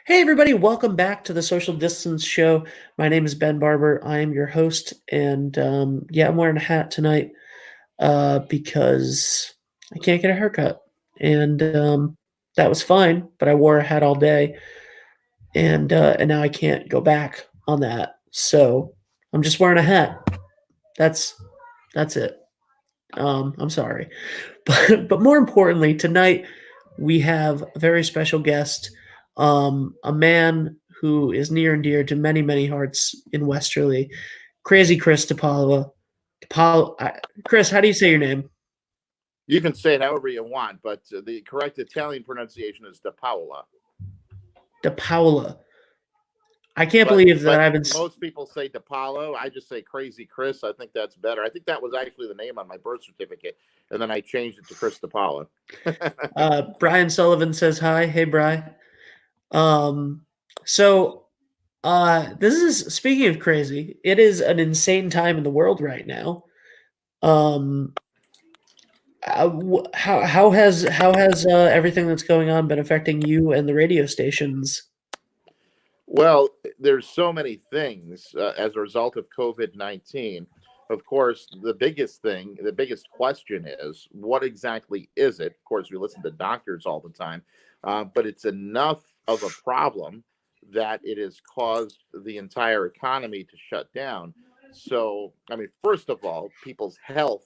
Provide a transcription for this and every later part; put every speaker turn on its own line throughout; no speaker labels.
Hey, everybody, welcome back to the Social Distance Show. My name is Ben Barber. I am your host, and yeah, I'm wearing a hat tonight because I can't get a haircut. And that was fine, but I wore a hat all day, and now I can't go back on that. So I'm just wearing a hat. That's that's it. I'm sorry. But more importantly, tonight we have a very special guest, a man who is near and dear to many, many hearts in Westerly, Crazy Chris DiPaola. Chris, how do you say your name?
You can say it however you want, but the correct Italian pronunciation is DiPaola.
DiPaola. I can't
But
believe that
but
I've been.
most people say DiPaolo. I just say Crazy Chris. I think that's better. I think that was actually the name on my birth certificate, and then I changed it to Chris DiPaolo.
Brian Sullivan says hi. Hey, Bri. Um, so this is speaking of crazy. It is an insane time in the world right now. Um, how has everything that's going on been affecting you and the radio stations?
Well, there's so many things as a result of COVID-19. Of course, the biggest thing, the biggest question is what exactly is it? Of course, we listen to doctors all the time, but it's enough of a problem that it has caused the entire economy to shut down. So, I mean, first of all, people's health,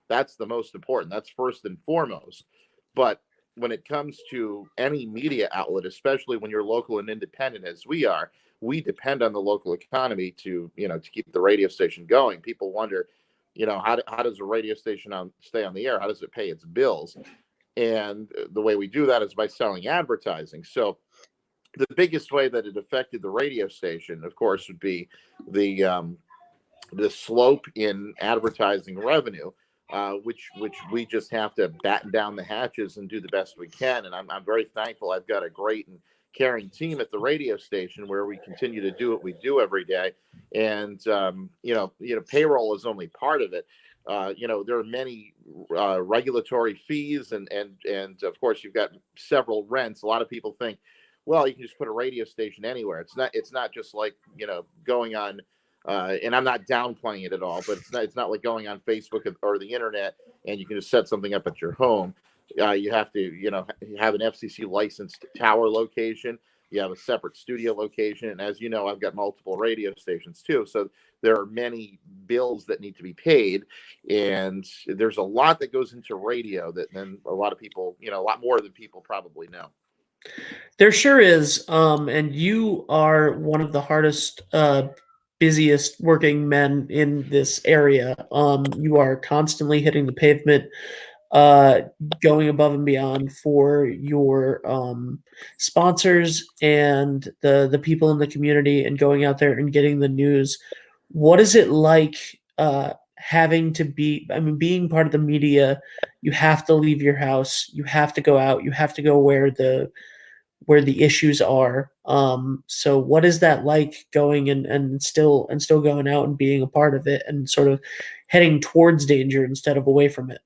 that's the most important. That's first and foremost. But when it comes to any media outlet, especially when you're local and independent as we are, we depend on the local economy to keep the radio station going. People wonder, how does a radio station stay on the air? How does it pay its bills? And the way we do that is by selling advertising. So the biggest way that it affected the radio station, of course, would be the um, the slope in advertising revenue, which we just have to batten down the hatches and do the best we can. And I'm very thankful. I've got a great and caring team at the radio station where we continue to do what we do every day. And payroll is only part of it. There are many regulatory fees, and of course you've got several rents. A lot of people think, well, you can just put a radio station anywhere. It's not just like going on and I'm not downplaying it at all, but it's not like going on Facebook or the internet and you can just set something up at your home. You have to have an FCC licensed tower location. You have a separate studio location, and as you know, I've got multiple radio stations too. So there are many bills that need to be paid, and there's a lot that goes into radio that then a lot of people, a lot more than people probably know.
There sure is, and you are one of the hardest, busiest working men in this area. You are constantly hitting the pavement, uh, going above and beyond for your sponsors and the people in the community, and going out there and getting the news. What is it like having to be? I mean, being part of the media, you have to leave your house, you have to go out, you have to go where the issues are. So what is that like going and still going out and being a part of it and sort of heading towards danger instead of away from it?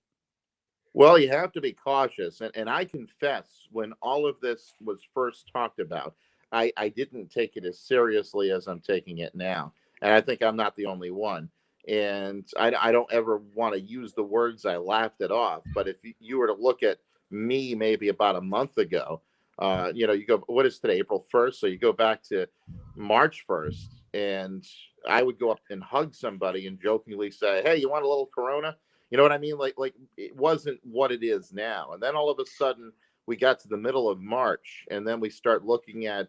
Well, you have to be cautious. And I confess, when all of this was first talked about, I didn't take it as seriously as I'm taking it now. And I think I'm not the only one. And I don't ever want to use the words I laughed it off. But if you were to look at me maybe about a month ago, you go, what is today, April 1st? So you go back to March 1st, and I would go up and hug somebody and jokingly say, hey, you want a little Corona? You know what I mean? Like it wasn't what it is now. And then all of a sudden we got to the middle of March, and then we start looking at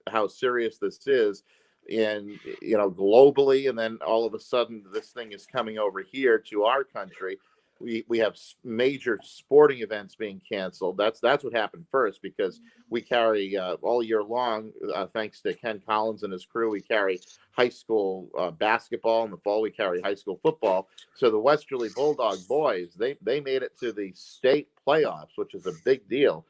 how serious this is, and globally. And then all of a sudden this thing is coming over here to our country. We have major sporting events being canceled. That's what happened first, because we carry all year long, thanks to Ken Collins and his crew, we carry high school basketball. In the fall, we carry high school football. So the Westerly Bulldog boys, they made it to the state playoffs, which is a big deal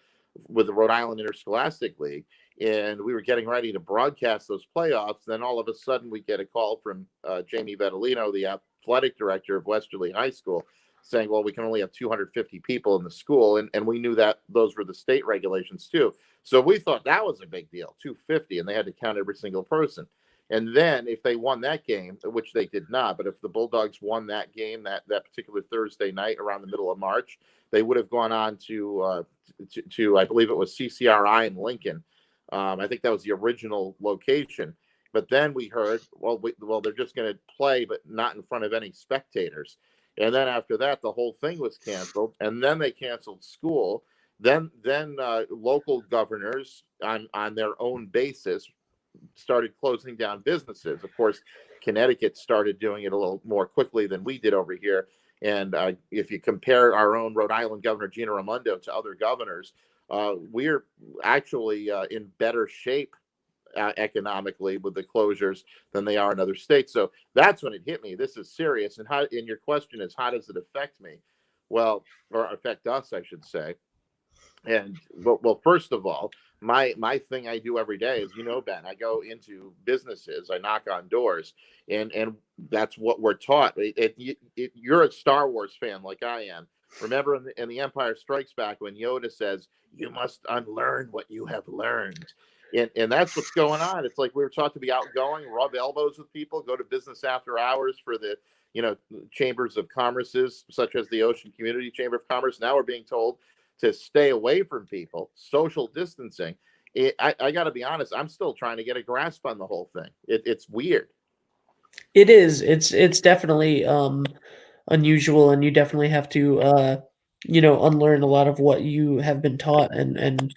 with the Rhode Island Interscholastic League. And we were getting ready to broadcast those playoffs. Then all of a sudden we get a call from Jamie Vetolino, the athletic director of Westerly High School, saying, well, we can only have 250 people in the school. And we knew that those were the state regulations too. So we thought that was a big deal, 250, and they had to count every single person. And then if they won that game, which they did not, but if the Bulldogs won that game, that particular Thursday night around the middle of March, they would have gone on to I believe it was CCRI in Lincoln. I think that was the original location. But then we heard, well, they're just going to play, but not in front of any spectators. And then after that, the whole thing was canceled. And then they canceled school. Then local governors on their own basis started closing down businesses. Of course, Connecticut started doing it a little more quickly than we did over here. And if you compare our own Rhode Island Governor Gina Raimondo to other governors, we're actually in better shape economically with the closures than they are in other states. So that's when it hit me. This is serious. And your question is, how does it affect me? Well, or affect us, I should say. And well, first of all, my thing I do every day is, Ben, I go into businesses, I knock on doors, and that's what we're taught. You're a Star Wars fan like I am. Remember in the Empire Strikes Back when Yoda says, "You must unlearn what you have learned." And that's what's going on. It's like we were taught to be outgoing, rub elbows with people, go to business after hours for the chambers of commerces, such as the Ocean Community Chamber of Commerce. Now we're being told to stay away from people, social distancing. I got to be honest, I'm still trying to get a grasp on the whole thing. It's weird.
It is. It's definitely unusual, and you definitely have to unlearn a lot of what you have been taught, and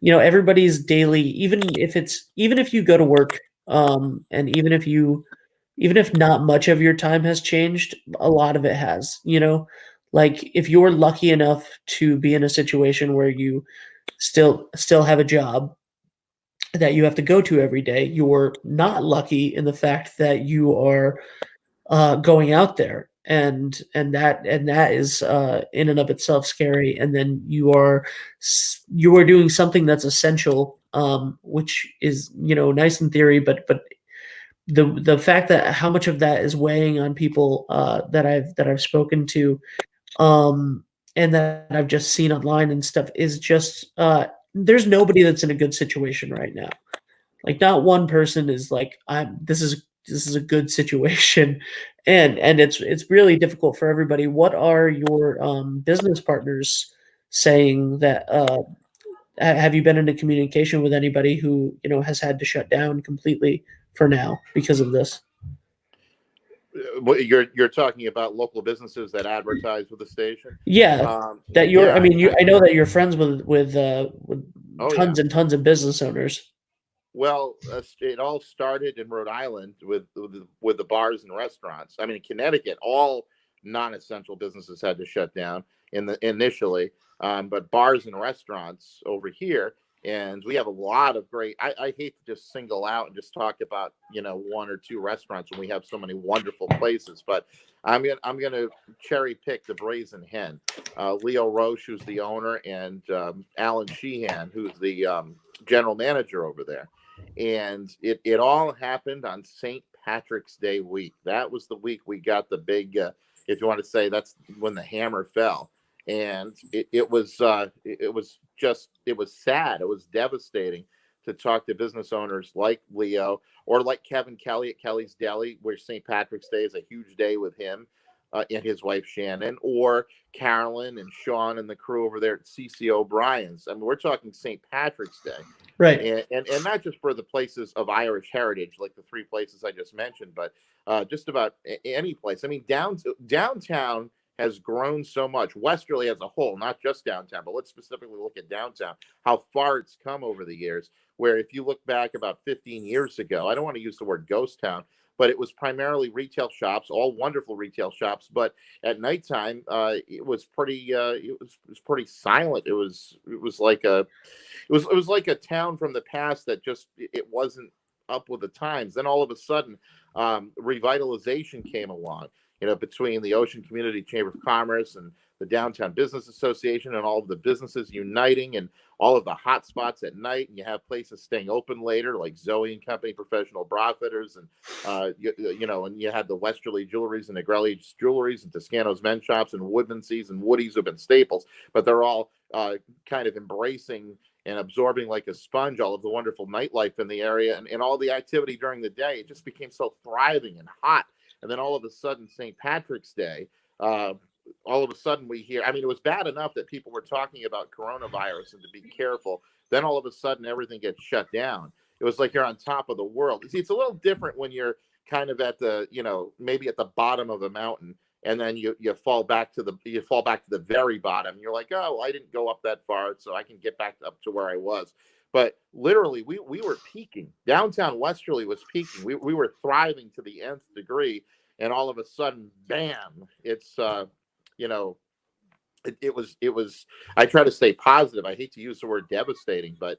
everybody's daily, even if you go to work, and even if not much of your time has changed, a lot of it has, like if you're lucky enough to be in a situation where you still have a job that you have to go to every day, you're not lucky in the fact that you are going out there, and that is in and of itself scary. And then you are doing something that's essential, which is nice in theory, but the fact that how much of that is weighing on people that I've spoken to, and that I've just seen online and stuff, is just there's nobody that's in a good situation right now. Like not one person is like, this is a good situation, and it's really difficult for everybody. What are your business partners saying? That have you been in a communication with anybody who has had to shut down completely for now because of this?
You're talking about local businesses that advertise with the station.
Yeah, that you're.
Yeah,
I mean, I know that you're friends with
oh yeah.
tons and tons of business owners.
Well, it all started in Rhode Island with the bars and restaurants. I mean, in Connecticut, all non-essential businesses had to shut down initially, but bars and restaurants over here, and we have a lot of great. I hate to just single out and just talk about one or two restaurants when we have so many wonderful places, but I'm gonna cherry pick the Brazen Hen, Leo Roche, who's the owner, and Alan Sheehan, who's the general manager over there. And it all happened on St. Patrick's Day week. That was the week we got the big, if you want to say, that's when the hammer fell. And it was sad. It was devastating to talk to business owners like Leo or like Kevin Kelly at Kelly's Deli, where St. Patrick's Day is a huge day with him and his wife Shannon, or Carolyn and Sean and the crew over there at CC O'Brien's. I mean, we're talking St. Patrick's Day.
Right.
And not just for the places of Irish heritage, like the three places I just mentioned, but just about any place. I mean, downtown has grown so much. Westerly as a whole, not just downtown, but let's specifically look at downtown, how far it's come over the years, where if you look back about 15 years ago, I don't want to use the word ghost town, but it was primarily retail shops, all wonderful retail shops. But at nighttime, it was pretty pretty silent. It was like a town from the past that just it wasn't up with the times. Then all of a sudden, revitalization came along. Between the Ocean Community Chamber of Commerce and the Downtown Business Association and all of the businesses uniting and all of the hot spots at night. And you have places staying open later, like Zoe and Company, Professional Bra Fitters, and and you had the Westerly Jewelries and Negrelli's Jewelries and Toscano's Men's Shops and Woodmancy's and Woody's have been staples, but they're all kind of embracing and absorbing like a sponge all of the wonderful nightlife in the area and all the activity during the day. It just became so thriving and hot. And then all of a sudden, St. Patrick's Day, all of a sudden we hear, I mean, it was bad enough that people were talking about coronavirus and to be careful. Then all of a sudden, everything gets shut down. It was like you're on top of the world. See, it's a little different when you're kind of at the, maybe at the bottom of a mountain, and then you fall back to the very bottom. You're like, oh, well, I didn't go up that far, so I can get back up to where I was. But literally, we were peaking. Downtown Westerly was peaking. We were thriving to the nth degree, and all of a sudden, bam! It's it was. I try to stay positive. I hate to use the word devastating, but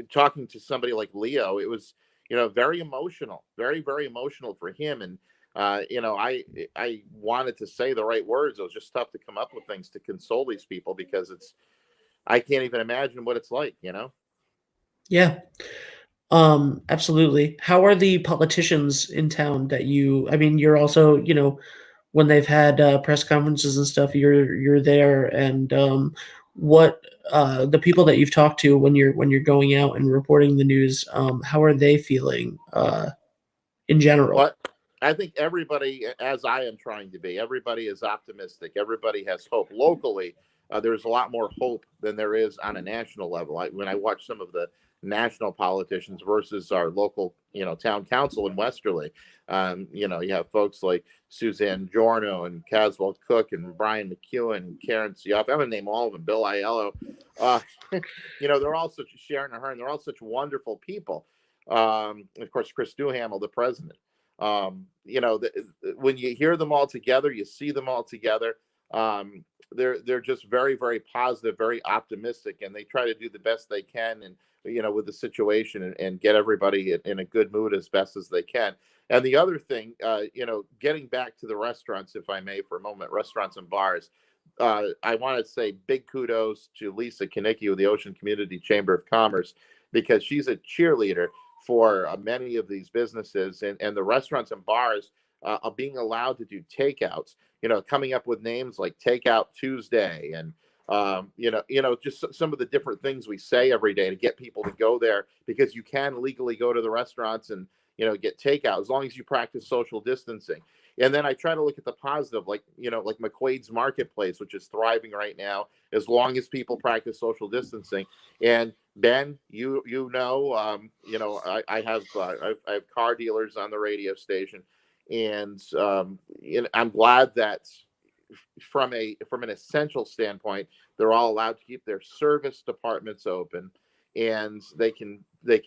talking to somebody like Leo, it was very emotional, very very emotional for him. And I wanted to say the right words. It was just tough to come up with things to console these people because I can't even imagine what it's like.
Yeah. Absolutely. How are the politicians in town that I mean, you're also, when they've had press conferences and stuff, you're there, and what the people that you've talked to when you're going out and reporting the news, how are they feeling in general?
But I think everybody, as I am trying to be, everybody is optimistic. Everybody has hope. Locally, there's a lot more hope than there is on a national level. When I watch some of the national politicians versus our local, town council in Westerly, you have folks like Suzanne Giorno and Caswell Cook and Brian McEwen and Karen Sioff. I'm going to name all of them. Bill Aiello. They're all such Sharon Ahern. They're all such wonderful people. Of course, Chris Duhamel, the president. When you hear them all together, you see them all together. They're just very, very positive, very optimistic, and they try to do the best they can, and with the situation and get everybody in a good mood as best as they can. And the other thing, getting back to the restaurants, if I may, for a moment, restaurants and bars. I want to say big kudos to Lisa Kanicki with the Ocean Community Chamber of Commerce, because she's a cheerleader for many of these businesses and the restaurants and bars are being allowed to do takeouts, coming up with names like Takeout Tuesday and, just some of the different things we say every day to get people to go there, because you can legally go to the restaurants and, get takeout as long as you practice social distancing. And then I try to look at the positive, like McQuaid's Marketplace, which is thriving right now, as long as people practice social distancing. And Ben, I have car dealers on the radio station, and I'm glad that from an essential standpoint, they're all allowed to keep their service departments open, and they can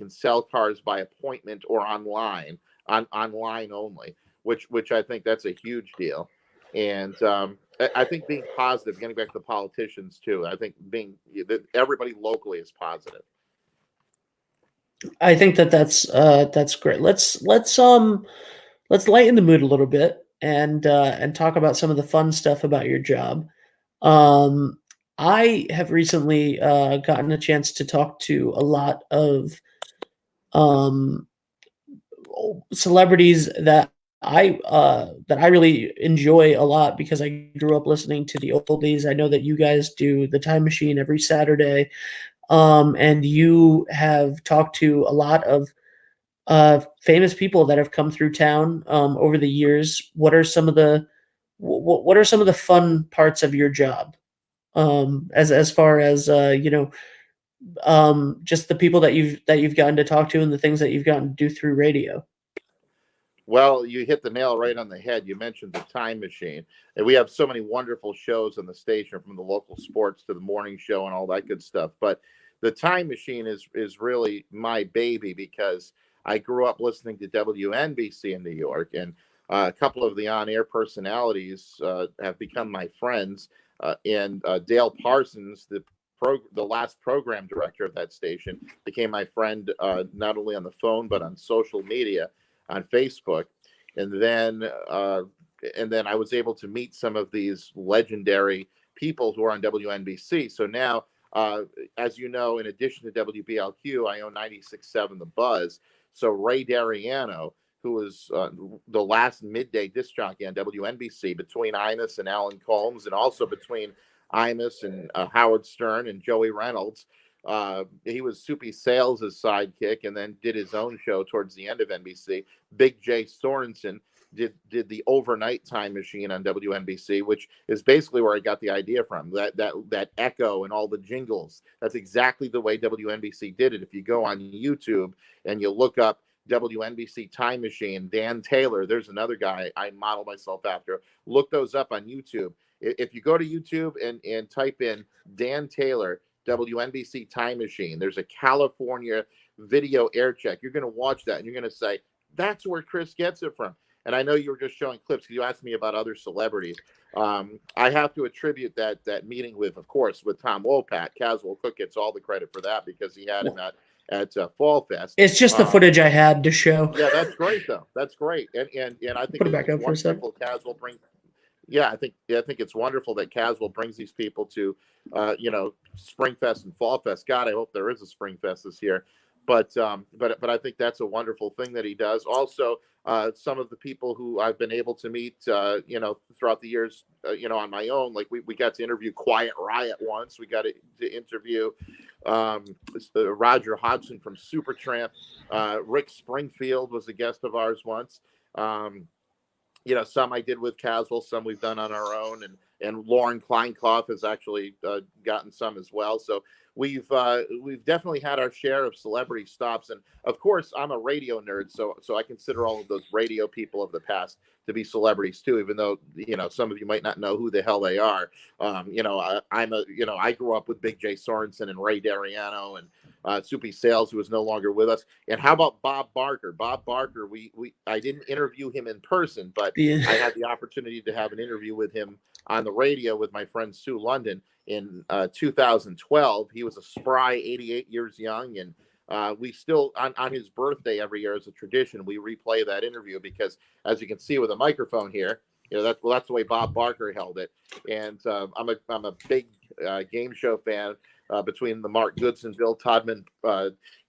sell cars by appointment or online only, which I think that's a huge deal. And I think being positive, getting back to the politicians too, I think everybody locally is positive.
I think that's great. Let's lighten the mood a little bit and talk about some of the fun stuff about your job. I have recently gotten a chance to talk to a lot of um, celebrities that I really enjoy a lot because I grew up listening to the oldies. I know that you guys do the Time Machine every Saturday, and you have talked to a lot of famous people that have come through town over the years. What are some of the fun parts of your job, as far as just the people that you've gotten to talk to and the things that you've gotten to do through radio?
Well, you hit the nail right on the head. You mentioned the Time Machine, and we have so many wonderful shows on the station, from the local sports to the morning show and all that good stuff. But the Time Machine is really my baby, because I grew up listening to WNBC in New York, and a couple of the on-air personalities have become my friends. And Dale Parsons, the last program director of that station, became my friend, not only on the phone but on social media, on Facebook. And then and then I was able to meet some of these legendary people who are on WNBC. So now, as you know, in addition to WBLQ, I own 96.7 The Buzz. So Ray Dariano, who was the last midday disc jockey on WNBC between Imus and Alan Colmes, and also between Imus and Howard Stern and Joey Reynolds. He was Soupy Sales' sidekick, and then did his own show towards the end of NBC. Big Jay Sorensen did the overnight time machine on WNBC, which is basically where I got the idea from. That echo and all the jingles. That's exactly the way WNBC did it. If you go on YouTube and you look up WNBC Time Machine, Dan Taylor, there's another guy I model myself after. Look those up on YouTube. If you go to YouTube and type in Dan Taylor, WNBC Time Machine, there's a California video air check. You're going to watch that and you're going to say, that's where Chris gets it from. And I know you were just showing clips because you asked me about other celebrities. I have to attribute that meeting with, of course, with Tom Wopat. Caswell Cook gets all the credit for that because he had him at Fall Fest.
It's just the footage I had to show.
Yeah, that's great though. That's great, and I think
Put it back up for a second.
Caswell brings. Yeah, I think it's wonderful that Caswell brings these people to, Springfest and Fall Fest. God, I hope there is a Springfest this year. But I think that's a wonderful thing that he does. Also, some of the people who I've been able to meet, throughout the years, on my own, like we got to interview Quiet Riot once. We got to interview Roger Hodgson from Supertramp. Rick Springfield was a guest of ours once. Some I did with Caswell, some we've done on our own, and Lauren Kleinkopf has actually gotten some as well. So we've definitely had our share of celebrity stops, and of course I'm a radio nerd, so I consider all of those radio people of the past to be celebrities too, even though some of you might not know who the hell they are. I grew up with Big Jay Sorensen and Ray Dariano and Soupy Sales, who is no longer with us. And how about Bob Barker? Bob Barker, I didn't interview him in person, but I had the opportunity to have an interview with him on the radio with my friend Sue London in 2012. He was a spry 88 years young, and we still, on his birthday every year as a tradition, we replay that interview because, as you can see with a microphone here, that's the way Bob Barker held it. And I'm a big game show fan. Between the Mark Goodson, Bill Todman,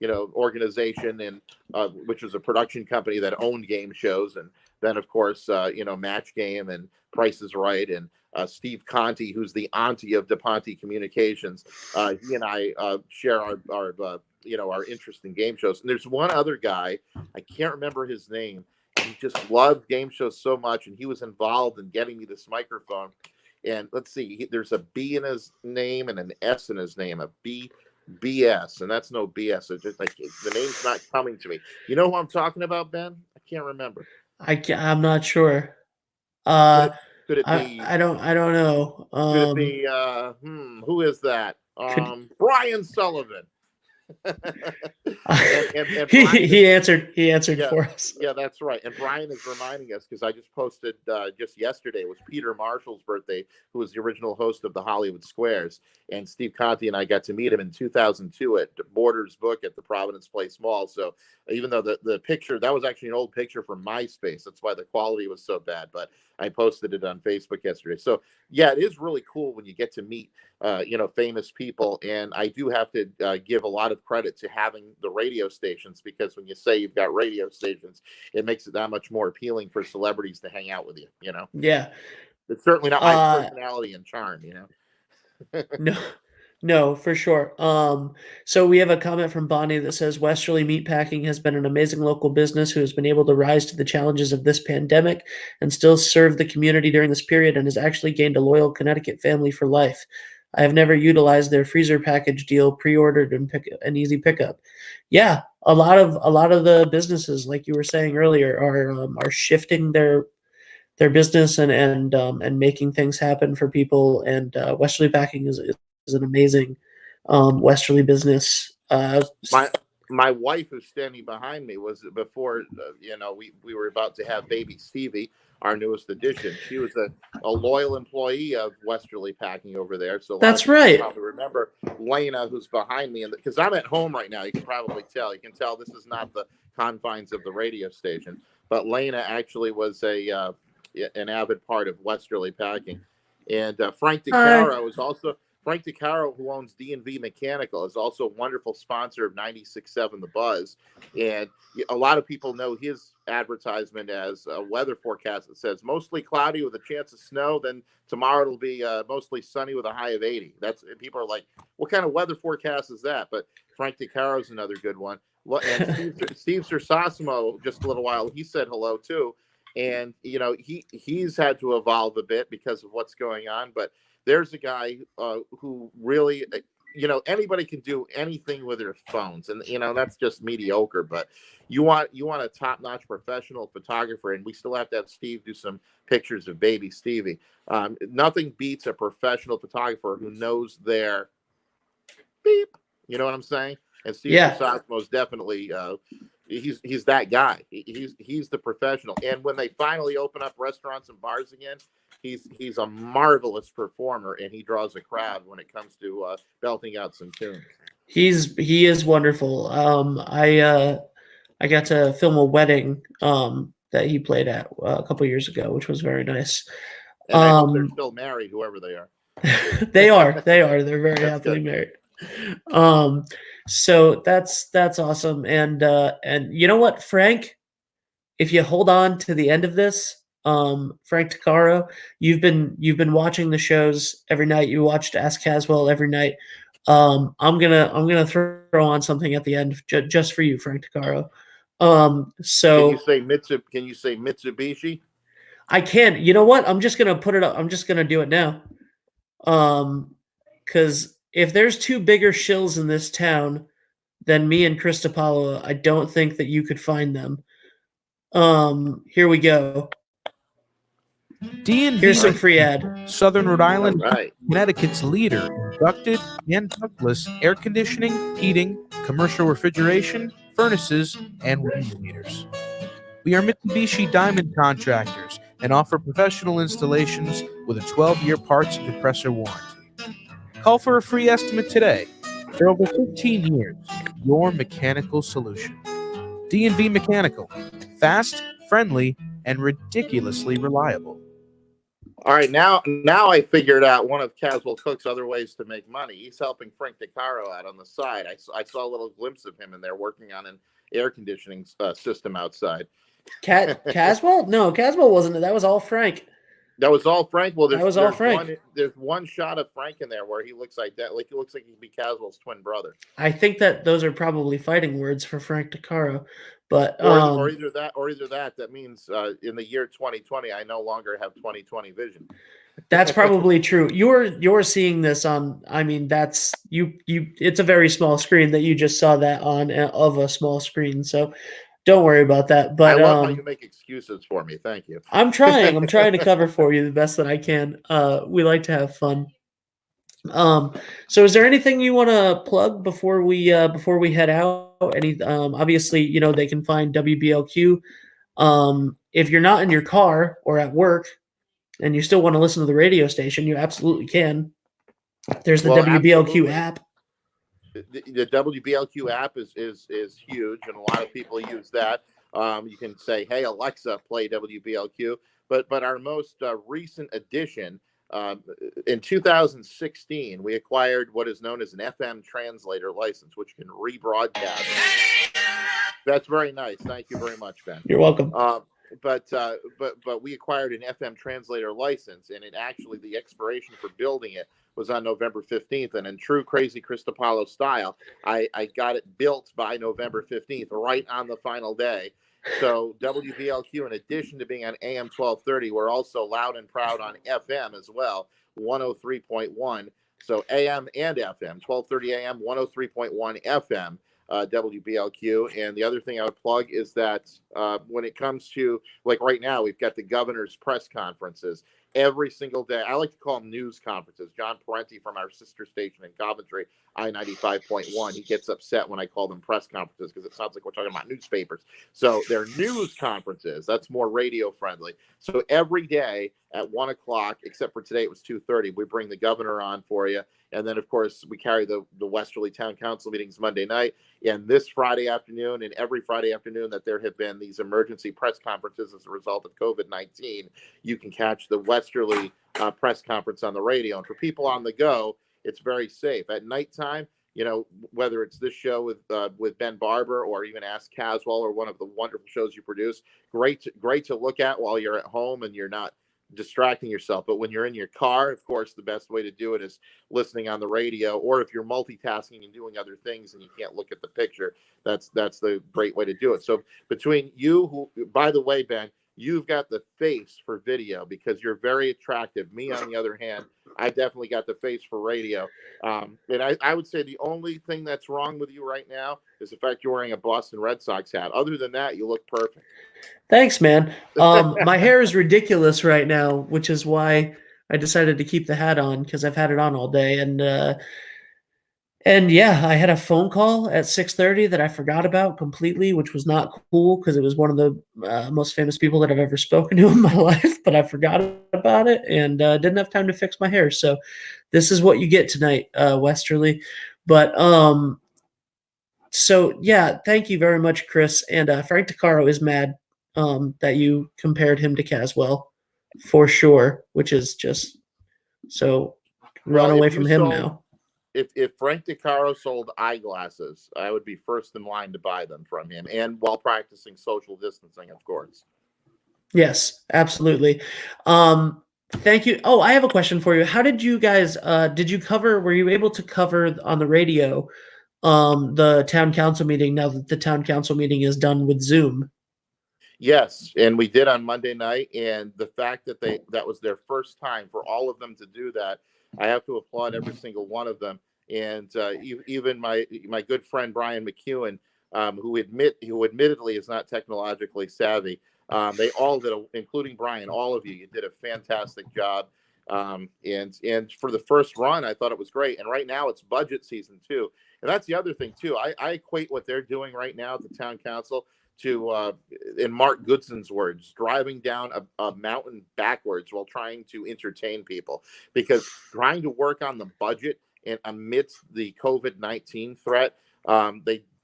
organization, and which was a production company that owned game shows, and then of course Match Game and Price is Right, and Steve Conti, who's the auntie of DePonte Communications. He and I share our interest in game shows. And there's one other guy, I can't remember his name. He just loved game shows so much, and he was involved in getting me this microphone. And let's see, there's a B in his name and an S in his name, BS, and that's no BS. It's just like the name's not coming to me. You know who I'm talking about, Ben? I can't remember.
I'm not sure.
Could it be?
I don't know.
Could it be? Who is that? Brian Sullivan. and
he answered for us.
Yeah, that's right. And Brian is reminding us, because I just posted just yesterday, was Peter Marshall's birthday, who was the original host of the Hollywood Squares. And Steve Conti and I got to meet him in 2002 at Borders Book at the Providence Place Mall. So even though the picture, that was actually an old picture from MySpace, that's why the quality was so bad, but I posted it on Facebook yesterday. So yeah, it is really cool when you get to meet famous people. And I do have to give a lot of credit to having the radio stations, because when you say you've got radio stations, it makes it that much more appealing for celebrities to hang out with you.
Yeah,
it's certainly not my personality and charm.
No, for sure. So we have a comment from Bonnie that says Westerly Meatpacking has been an amazing local business who has been able to rise to the challenges of this pandemic and still serve the community during this period, and has actually gained a loyal Connecticut family for life. I have never utilized their freezer package deal, pre-ordered and an easy pickup. Yeah, a lot of the businesses, like you were saying earlier, are shifting their business and making things happen for people. And Westerly Packing is an amazing Westerly business.
My wife, who's standing behind me, was before we were about to have baby Stevie, our newest addition. She was a loyal employee of Westerly Packing over there. So
that's right.
Probably remember Lena, who's behind me, and because I'm at home right now, you can probably tell. You can tell this is not the confines of the radio station. But Lena actually was a an avid part of Westerly Packing. And Frank
Hi.
DeCaro is also Frank DeCaro, who owns D&V Mechanical, is also a wonderful sponsor of 96.7 The Buzz. And a lot of people know his advertisement as a weather forecast that says mostly cloudy with a chance of snow. Then tomorrow it'll be mostly sunny with a high of 80. That's, and people are like, what kind of weather forecast is that? But Frank DeCaro is another good one. Well, and Steve Sersosimo, just a little while, he said hello too. And he's had to evolve a bit because of what's going on. But there's a guy who really, anybody can do anything with their phones, and that's just mediocre. But you want a top-notch professional photographer, and we still have to have Steve do some pictures of baby Stevie. Nothing beats a professional photographer who knows their beep. You know what I'm saying? And Steve Sersosimo is definitely he's that guy. He's the professional. And when they finally open up restaurants and bars again, he's a marvelous performer, and he draws a crowd when it comes to belting out some tunes.
He is wonderful. I got to film a wedding that he played at a couple years ago, which was very nice.
And I hope they're still married, whoever they are.
They are. They're very happily married. So that's awesome. And you know what, Frank? If you hold on to the end of this, Frank DeCaro, you've been watching the shows every night. You watched Ask Caswell every night. I'm gonna throw on something at the end just for you, Frank DeCaro. So
can you say Mitsubishi?
I can. You know what? I'm just gonna put it up. I'm just gonna do it now. Because if there's two bigger shills in this town than me and Chris DiPaola, I don't think that you could find them. Here we go.
D&V,
here's some free ad.
Southern Rhode Island,
right.
Connecticut's leader in ducted and ductless air conditioning, heating, commercial refrigeration, furnaces, and window heaters. We are Mitsubishi Diamond Contractors and offer professional installations with a 12-year parts and compressor warranty. Call for a free estimate today. For over 15 years, your mechanical solution. D&V Mechanical. Fast, friendly, and ridiculously reliable.
All right, now I figured out one of Caswell Cook's other ways to make money. He's helping Frank DeCaro out on the side. I saw a little glimpse of him in there working on an air conditioning system outside.
Caswell? No, Caswell wasn't. That was all Frank.
That was all Frank. Well,
that was all Frank.
There's one shot of Frank in there where he looks like that. Like he looks like he'd be Caswell's twin brother.
I think that those are probably fighting words for Frank DeCaro, but
or either that. That means in the year 2020, I no longer have 2020 vision.
That's probably true. You're seeing this on. I mean, that's you. It's a very small screen that you just saw that on of a small screen. So. Don't worry about that. But
I love how you make excuses for me. Thank you.
I'm trying to cover for you the best that I can. We like to have fun. So is there anything you want to plug before we head out? Any obviously, they can find WBLQ. If you're not in your car or at work and you still want to listen to the radio station, you absolutely can. There's the WBLQ app.
The WBLQ app is huge, and a lot of people use that. You can say, "Hey Alexa, play WBLQ." But our most recent addition in 2016, we acquired what is known as an FM translator license, which can rebroadcast. That's very nice. Thank you very much, Ben.
You're welcome.
But we acquired an FM translator license, and the expiration for building it was on November 15th. And in true Crazy Chris DiPaola style, I got it built by November 15th, right on the final day. So WBLQ, in addition to being on AM 1230, we're also loud and proud on FM as well, 103.1. So AM and FM, 1230 AM, 103.1 FM. WBLQ. And the other thing I would plug is that when it comes to, like right now, we've got the governor's press conferences every single day. I like to call them news conferences. John Parenti from our sister station in Coventry I-95.1. He gets upset when I call them press conferences because it sounds like we're talking about newspapers. So they're news conferences. That's more radio friendly. So every day at 1 o'clock, except for today, it was 2:30. We bring the governor on for you. And then, of course, we carry the Westerly Town Council meetings Monday night. And this Friday afternoon and every Friday afternoon that there have been these emergency press conferences as a result of COVID-19, you can catch the Westerly press conference on the radio. And for people on the go, it's very safe. At nighttime, you know, whether it's this show with Ben Barber or even Ask Caswell or one of the wonderful shows you produce, great to look at while you're at home and you're not distracting yourself. But when you're in your car, of course, the best way to do it is listening on the radio, or if you're multitasking and doing other things and you can't look at the picture, that's the great way to do it. So between you, who, by the way, Ben, you've got the face for video because you're very attractive. Me, on the other hand, I definitely got the face for radio. And I would say the only thing that's wrong with you right now is the fact you're wearing a Boston Red Sox hat. Other than that, you look perfect.
Thanks, man. My hair is ridiculous right now, which is why I decided to keep the hat on, because I've had it on all day. And yeah, I had a phone call at 6:30 that I forgot about completely, which was not cool because it was one of the most famous people that I've ever spoken to in my life, but I forgot about it and didn't have time to fix my hair. So this is what you get tonight, Westerly. But so yeah, thank you very much, Chris. And Frank DeCaro is mad that you compared him to Caswell, for sure, which is just so run away from him now.
If Frank DeCaro sold eyeglasses, I would be first in line to buy them from him, and while practicing social distancing, of course.
Yes, absolutely. Thank you. Oh, I have a question for you. How did you guys were you able to cover on the radio the town council meeting now that the town council meeting is done with Zoom?
Yes, and we did on Monday night, and the fact that that was their first time for all of them to do that, I have to applaud every single one of them. And even my good friend Brian McEwen, who admittedly is not technologically savvy, they all did, including Brian, all of you. You did a fantastic job. And for the first run, I thought it was great. And right now it's budget season too, and that's the other thing too. I equate what they're doing right now at the town council to, in Mark Goodson's words, driving down a mountain backwards while trying to entertain people, because trying to work on the budget and amidst the COVID-19 threat,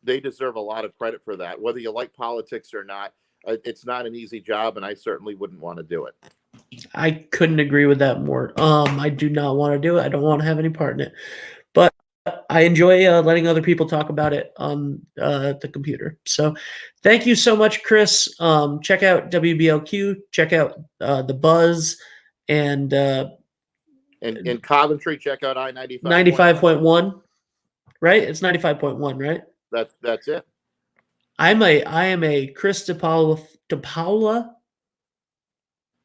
they deserve a lot of credit for that. Whether you like politics or not, it's not an easy job, and I certainly wouldn't want to do it.
I couldn't agree with that more. I do not want to do it. I don't want to have any part in it, but I enjoy letting other people talk about it on the computer. So thank you so much, Chris. Check out WBLQ, check out The Buzz, and
in Coventry, check out I-95.
95.1, right? It's 95.1, right?
That's it.
I am a Chris DiPaola.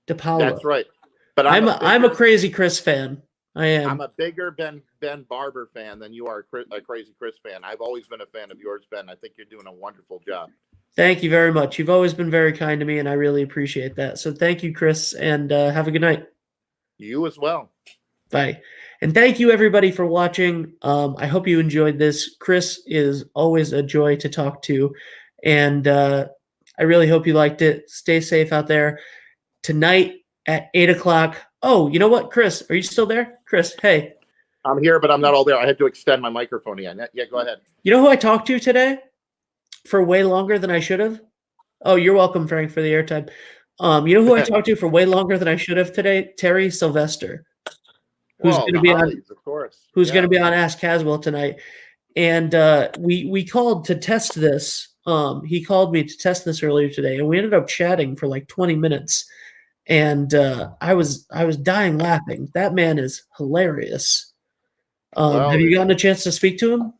That's right. But
I'm a crazy Chris fan. I am.
I'm a bigger Ben Barber fan than you are a crazy Chris fan. I've always been a fan of yours, Ben. I think you're doing a wonderful job.
Thank you very much. You've always been very kind to me, and I really appreciate that. So thank you, Chris, and have a good night.
You as well.
Bye. And thank you, everybody, for watching. I hope you enjoyed this. Chris is always a joy to talk to, and I really hope you liked it. Stay safe out there. Tonight at 8 o'clock. Oh, you know what, Chris? Are you still there? Chris, hey.
I'm here, but I'm not all there. I had to extend my microphone again. Yeah, go ahead.
You know who I talked to today for way longer than I should have? Oh, you're welcome, Frank, for the airtime. You know who I talked to for way longer than I should have today? Terry Sylvester, who's going to be on,
of course.
Who's going to be on Ask Caswell tonight. And we called to test this. He called me to test this earlier today, and we ended up chatting for like 20 minutes. And I was dying laughing. That man is hilarious. Have you gotten a chance to speak to him?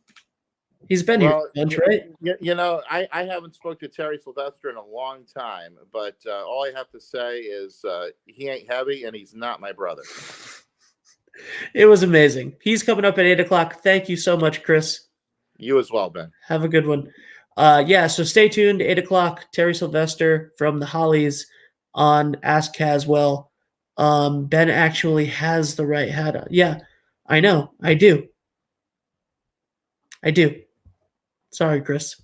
He's been here a bunch, right?
You know, I haven't spoken to Terry Sylvester in a long time, but all I have to say is he ain't heavy, and he's not my brother.
It was amazing. He's coming up at 8 o'clock. Thank you so much, Chris.
You as well, Ben.
Have a good one. Yeah, so stay tuned. 8 o'clock, Terry Sylvester from the Hollies on Ask Caswell. Ben actually has the right hat on. Yeah, I know. I do. I do. Sorry, Chris.